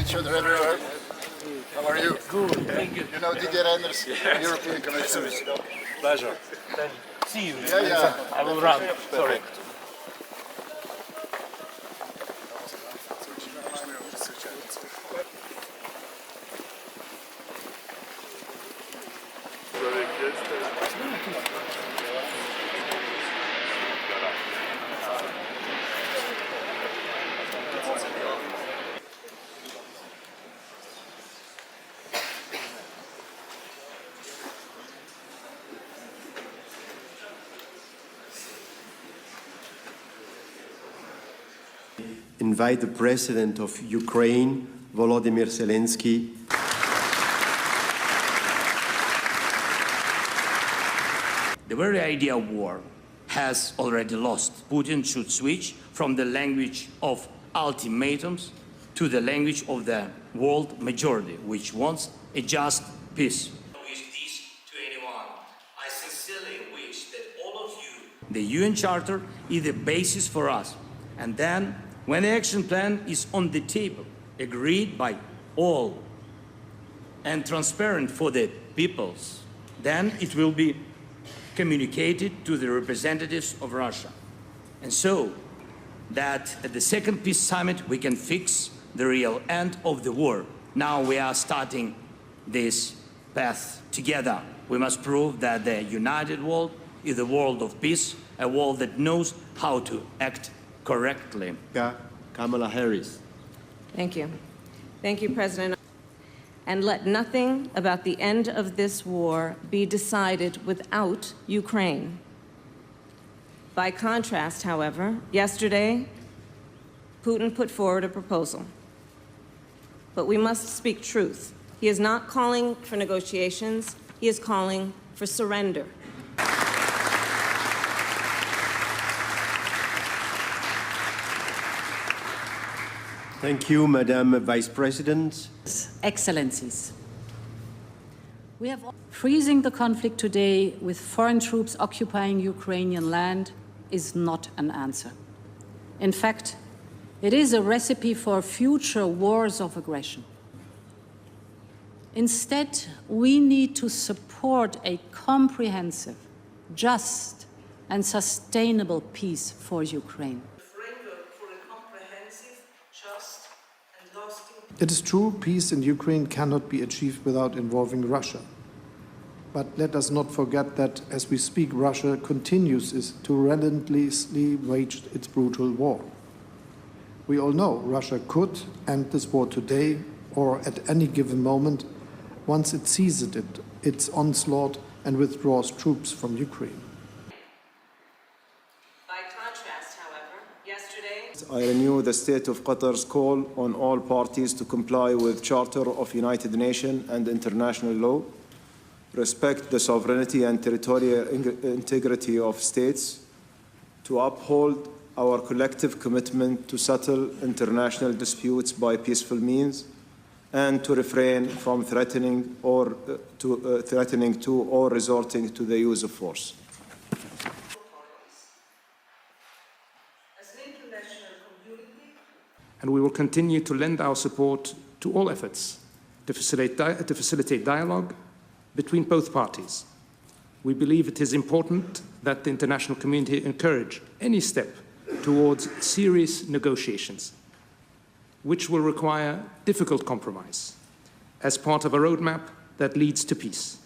each other everywhere. How are you? Good, thank you. You know Didier Reinders, Yes. European Commission. Pleasure. Then see you. Yeah. I will run. Sorry. Invite the President of Ukraine, Volodymyr Zelensky. The very idea of war has already lost. Putin should switch from the language of ultimatums to the language of the world majority, which wants a just peace. I wish this to anyone. I sincerely wish that all of you. The UN Charter is the basis for us. And then, when the action plan is on the table, agreed by all and transparent for the peoples, then it will be communicated to the representatives of Russia. And so that at the second peace summit we can fix the real end of the war. Now we are starting this path together. We must prove that the united world is a world of peace, a world that knows how to act correctly. Kamala Harris. Thank you. Thank you, President. And let nothing about the end of this war be decided without Ukraine. By contrast, however, yesterday, Putin put forward a proposal. But we must speak truth. He is not calling for negotiations. He is calling for surrender. Thank you, Madam Vice President. Excellencies, we have freezing the conflict today with foreign troops occupying Ukrainian land is not an answer. In fact, it is a recipe for future wars of aggression. Instead, we need to support a comprehensive, just, and sustainable peace for Ukraine. It is true, peace in Ukraine cannot be achieved without involving Russia. But let us not forget that, as we speak, Russia continues to relentlessly wage its brutal war. We all know Russia could end this war today or at any given moment once it ceases its onslaught and withdraws troops from Ukraine. I renew the State of Qatar's call on all parties to comply with Charter of United Nations and international law, respect the sovereignty and territorial integrity of states, to uphold our collective commitment to settle international disputes by peaceful means, and to refrain from threatening to or resorting to the use of force. And we will continue to lend our support to all efforts to facilitate dialogue between both parties. We believe it is important that the international community encourage any step towards serious negotiations, which will require difficult compromise as part of a roadmap that leads to peace.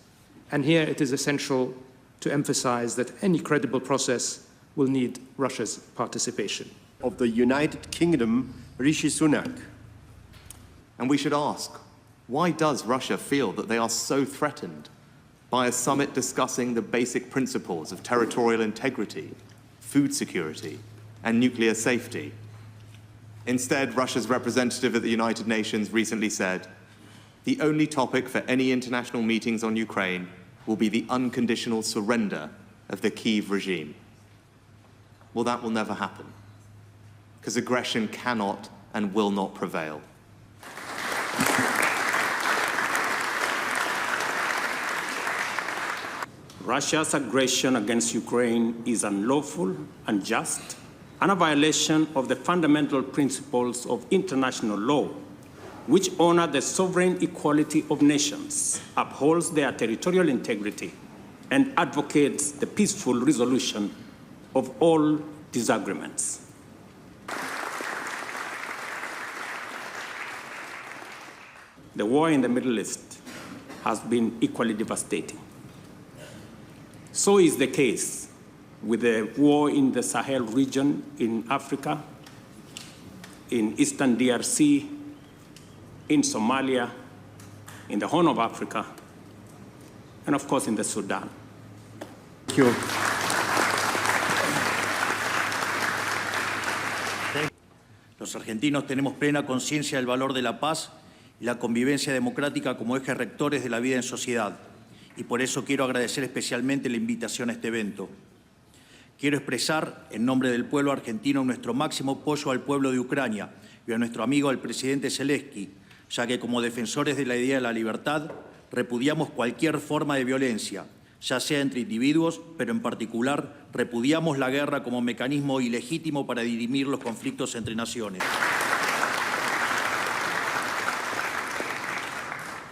And here it is essential to emphasize that any credible process will need Russia's participation. Of the United Kingdom, Rishi Sunak. And we should ask, why does Russia feel that they are so threatened by a summit discussing the basic principles of territorial integrity, food security, and nuclear safety? Instead, Russia's representative at the United Nations recently said, the only topic for any international meetings on Ukraine will be the unconditional surrender of the Kyiv regime. Well, that will never happen, because aggression cannot and will not prevail. Russia's aggression against Ukraine is unlawful, unjust, and a violation of the fundamental principles of international law, which honor the sovereign equality of nations, upholds their territorial integrity, and advocates the peaceful resolution of all disagreements. The war in the Middle East has been equally devastating. So is the case with the war in the Sahel region in Africa, in Eastern DRC, in Somalia, in the Horn of Africa, and of course in the Sudan. Thank you. Los argentinos tenemos plena conciencia del valor de la paz y la convivencia democrática como ejes rectores de la vida en sociedad, y por eso quiero agradecer especialmente la invitación a este evento. Quiero expresar, en nombre del pueblo argentino, nuestro máximo apoyo al pueblo de Ucrania y a nuestro amigo el presidente Zelensky, ya que como defensores de la idea de la libertad, repudiamos cualquier forma de violencia, ya sea entre individuos, pero en particular repudiamos la guerra como mecanismo ilegítimo para dirimir los conflictos entre naciones.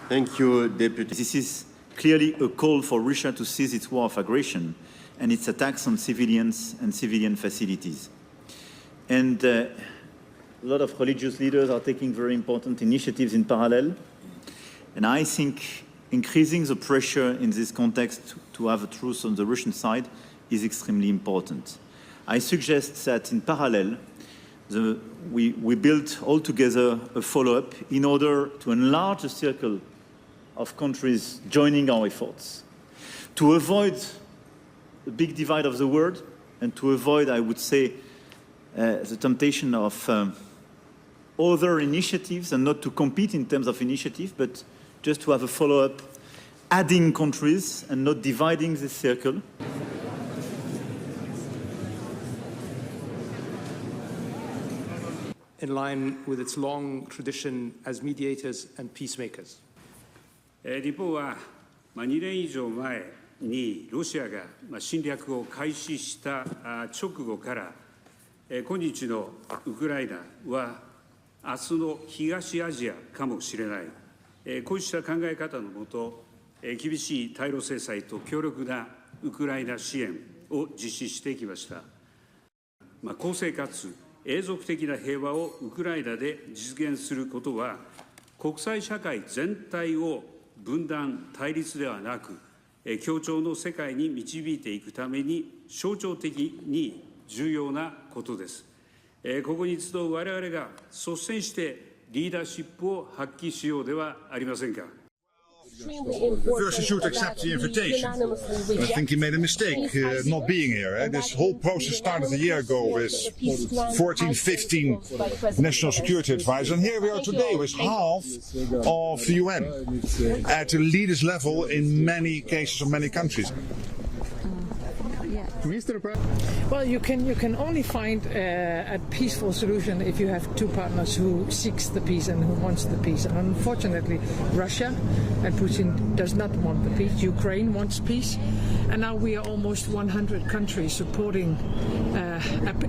Thank you, Deputy. This is clearly a call for Russia to cease its war of aggression and its attacks on civilians and civilian facilities. And a lot of religious leaders are taking very important initiatives in parallel. And I think increasing the pressure in this context to have a truce on the Russian side is extremely important. I suggest that in parallel, we build all together a follow-up in order to enlarge the circle of countries joining our efforts, to avoid the big divide of the world and to avoid, I would say, the temptation of other initiatives, and not to compete in terms of initiative, but just to have a follow-up, adding countries and not dividing this circle. In line with its long tradition as mediators and peacemakers. 日本は2年以上前にロシアが侵略を開始した直後から今日のウクライナは明日の東アジアかもしれないこうした考え方のもと厳しい対ロ制裁と強力なウクライナ支援を実施してきました。公正かつ永続的な平和をウクライナで実現することは国際社会全体を分断対立ではなく協調の世界に導いていくために象徴的に重要なことです。ここに集う我々が率先してリーダーシップを発揮しようではありませんか。First, you should accept the invitation. I think he made a mistake not being here. This whole process started a year ago with 14, 15 national security advisors, and here we are today with half of the UN at the leaders level in many cases of many countries. Well, you can only find a peaceful solution if you have two partners who seeks the peace and who wants the peace. And unfortunately, Russia and Putin does not want the peace. Ukraine wants peace, and now we are almost 100 countries supporting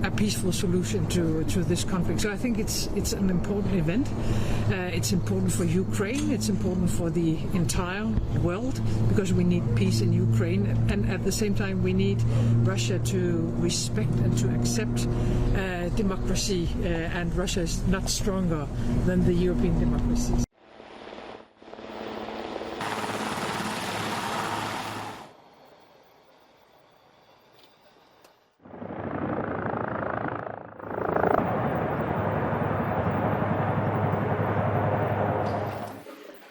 a peaceful solution to this conflict. So I think it's an important event. It's important for Ukraine. It's important for the entire world because we need peace in Ukraine, and at the same time we need Russia to respect and to accept democracy, and Russia is not stronger than the European democracies.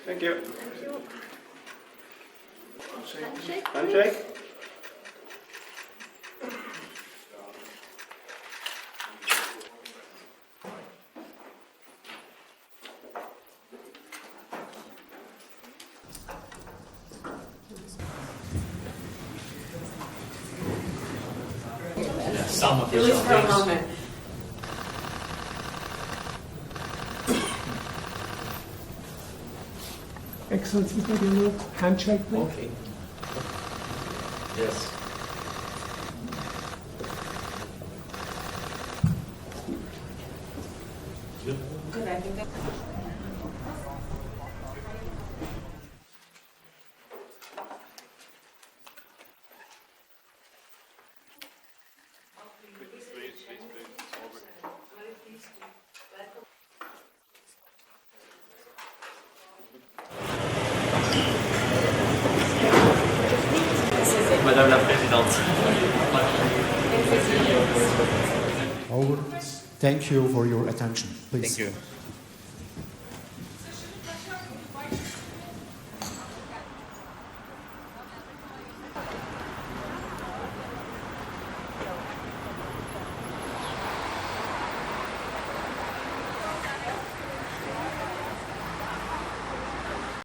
Thank you. Handshake. Just for a moment. Excellency, could you handshake, please? Okay. Yes. Good, I think that... Madame la Présidente. Over. Thank you for your attention. Please. Thank you.